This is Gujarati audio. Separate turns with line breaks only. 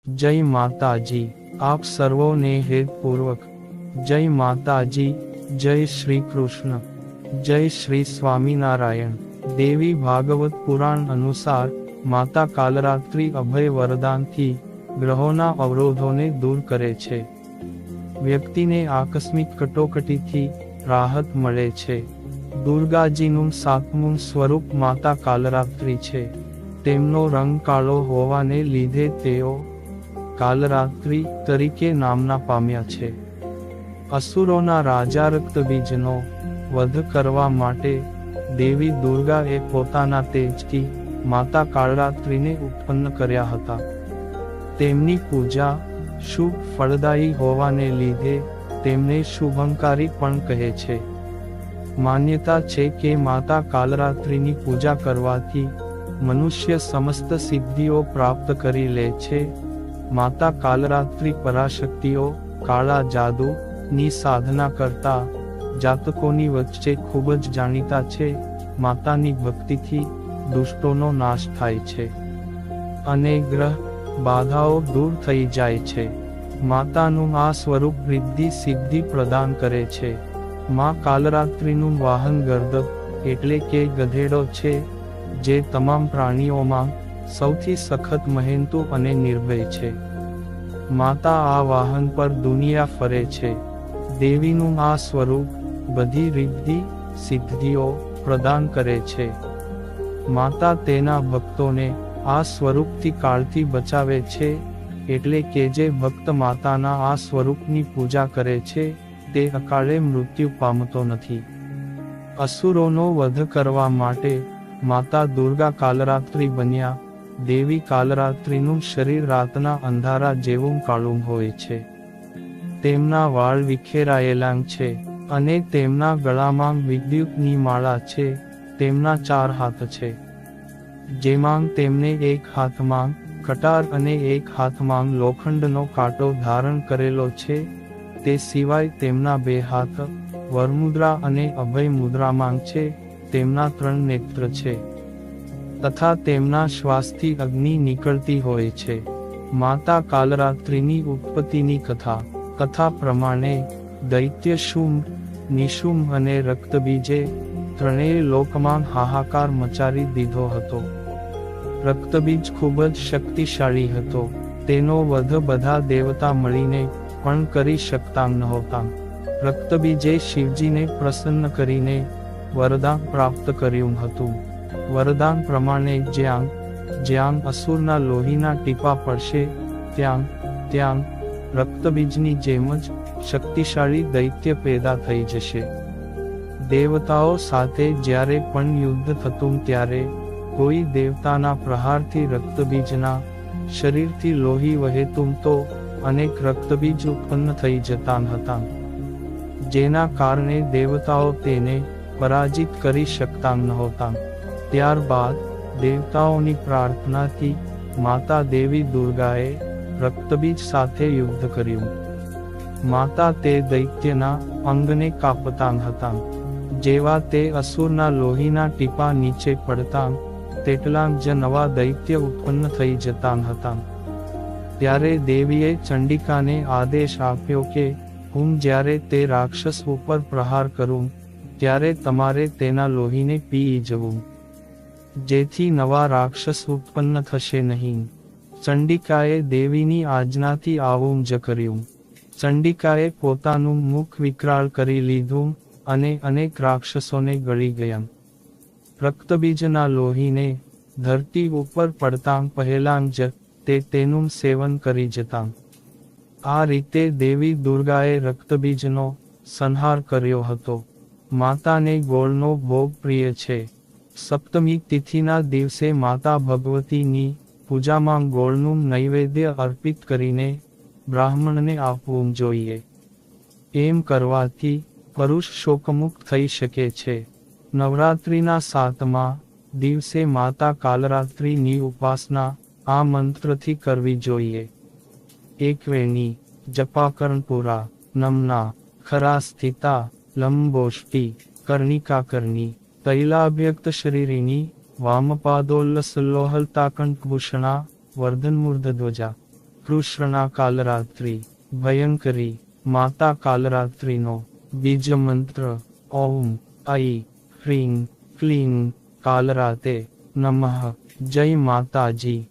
जय माताजी। आप सर्वोने हृदयपूर्वक जय माताजी। जय श्री कृष्ण। जय श्री स्वामीनारायण। देवी भागवत पुराण अनुसार माता कालरात्रि अभय वरदान थी ग्रहोना अवरोधोने दूर करे छे। व्यक्तिने आकस्मिक कटोकटीथी राहत मळे छे। दुर्गाजीनुं सातमुं स्वरूप माता कालरात्रि छे। તેમનો રંગ કાળો હોવાને લીધે તેઓ કાલરાત્રિ તરીકે નામના પામ્યા છે। અસુરોના રાજા રક્તબીજનો વધ કરવા માટે દેવી દુર્ગાએ પોતાના તેજથી માતા કાળરાત્રિને ઉત્પન્ન કર્યા હતા। તેમની પૂજા શુભ ફળદાયી હોવાને લીધે તેમને શુભંકારી પણ કહે છે। માન્યતા છે કે માતા કાલરાત્રિની પૂજા કરવાથી મનુષ્ય સમસ્ત સિદ્ધિઓ પ્રાપ્ત કરી લે છે। માતા કાલરાત્રિ પરાશક્તિઓ કાળા જાદુ ની સાધના કરતા જાતકોની વચ્ચે ખૂબ જ જાણીતા છે। માતાની ભક્તિથી દુષ્ટોનો નાશ થાય છે અને ગ્રહ બાધાઓ દૂર થઈ જાય છે। માતાનું આ સ્વરૂપ રિદ્ધિ સિદ્ધિ પ્રદાન કરે છે। માં કાલરાત્રિનું વાહન ગર્દભ એટલે કે ગધેડો છે, જે તમામ પ્રાણીઓમાં સૌથી સખત મહેનતુ અને નિર્ભય છે। માતા આ વાહન પર દુનિયા ફરે છે। દેવીનું આ સ્વરૂપ બધી રિદ્ધિ સિદ્ધિઓ પ્રદાન કરે છે। માતા તેના ભક્તોને આ સ્વરૂપથી કાળથી બચાવે છે, એટલે કે જે ભક્ત માતાના આ સ્વરૂપની પૂજા કરે છે તે અકાળે મૃત્યુ પામતો નથી। અસુરોનો વધ કરવા માટે માતા દુર્ગા કાલરાત્રિ બન્યા। દેવી કાલરાત્રિનું શરીર રાતના અંધારા જેવું કાળું હોય છે। તેમના વાળ વિખેરાયેલા છે અને તેમના ગળામાં વિદ્યુતની માળા છે। તેમના 4 હાથ છે, જેમાં તેમને એક હાથમાં કટાર અને એક હાથમાં લોખંડનો કાંટો ધારણ કરેલો છે। તે સિવાય તેમના 2 હાથ વરમુદ્રા અને અભય મુદ્રામાં છે। તેમના 3 નેત્ર છે તથા તેમના શ્વાસથી અગ્નિ નીકળતી હોય છે। માતા કાલરાત્રિની ઉત્પત્તિની કથા પ્રમાણે દૈત્ય શુંભ, નિશુંભ અને રક્તબીજે ત્રણેય લોકમાં હાહાકાર મચાવી દીધો હતો। રક્તબીજ ખૂબ જ શક્તિશાળી હતો। તેનો વધ બધા દેવતા મળીને પણ કરી શકતા નહોતા। રક્તબીજે શિવજીને પ્રસન્ન કરીને વરદાન પ્રાપ્ત કર્યું હતું। વરદાન પ્રમાણે જ્યાં અસુરના લોહીના ટીપા પડશે ત્યાં રક્તબીજની જેમ જ શક્તિશાળી દૈત્ય પેદા થઈ જશે। દેવતાઓ સાથે જ્યારે પણ યુદ્ધ થતું ત્યારે કોઈ દેવતાના પ્રહારથી રક્તબીજના શરીરથી લોહી વહેતું તો અનેક રક્તબીજ ઉત્પન્ન થઈ જતા હતા, જેના કારણે દેવતાઓ તેને પરાજિત કરી શકતા નહોતા। ત્યારબાદ દેવતાઓની પ્રાર્થનાથી માતા દેવી દુર્ગાએ રક્તબીજ સાથે યુદ્ધ કર્યું। માતા તે દૈત્યના અંગને કાપતા હતા। જેવા તે અસુરના લોહીના ટીપા નીચે પડતા તેટલા જ નવા દૈત્ય ઉત્પન્ન થઈ જતા હતા। ત્યારે દેવીએ ચંડિકાને આદેશ આપ્યો કે હું જ્યારે તે રાક્ષસ ઉપર પ્રહાર કરું ત્યારે તમારે તેના લોહીને પી જવું, જેથી નવા રાક્ષસ ઉત્પન્ન થશે નહીં। ચંડિકાએ દેવીની આજ્ઞાથી આવું જ કર્યું। ચંડિકાએ પોતાનું મુખ વિકરાળ કરી લીધું અને અનેક રાક્ષસોને ગળી ગયા। રક્તબીજના લોહીને ધરતી ઉપર પડતા પહેલાં જ તે તેનું સેવન કરી જતા। આ રીતે દેવી દુર્ગાએ રક્તબીજનો સંહાર કર્યો હતો। માતાને ગોળનો ભોગ પ્રિય છે। સપ્તમી તિથિના દિવસે માતા ભગવતીની પૂજામાં ગોળનું નૈવેદ્ય અર્પિત કરીને બ્રાહ્મણને આપવું જોઈએ। એમ કરવાથી પુરુષ શોકમુક્ત થઈ શકે છે। નવરાત્રિના 7મા દિવસે માતા કાલરાત્રિની ઉપાસના આ મંત્રથી કરવી જોઈએ। એકવેણી જપાકર્ણપુરા નમના ખરા સ્થિતા લંબોષ્ટી કર્ણિકાકર્ણી તૈલાભ્યક્ત શરીરિણી વામપાદોલ્લસલ્લોહલતાકંઠભૂષણા વર્ધનમૂર્ધધ્વજા શ્રીકૃષ્ણના કાલરાત્રિ ભયંકરી માતા કાલરાત્રિનો બીજ મંત્ર ઓમ ઐ હ્રીં ક્લીં કાલરાતે નમઃ. જય માતાજી.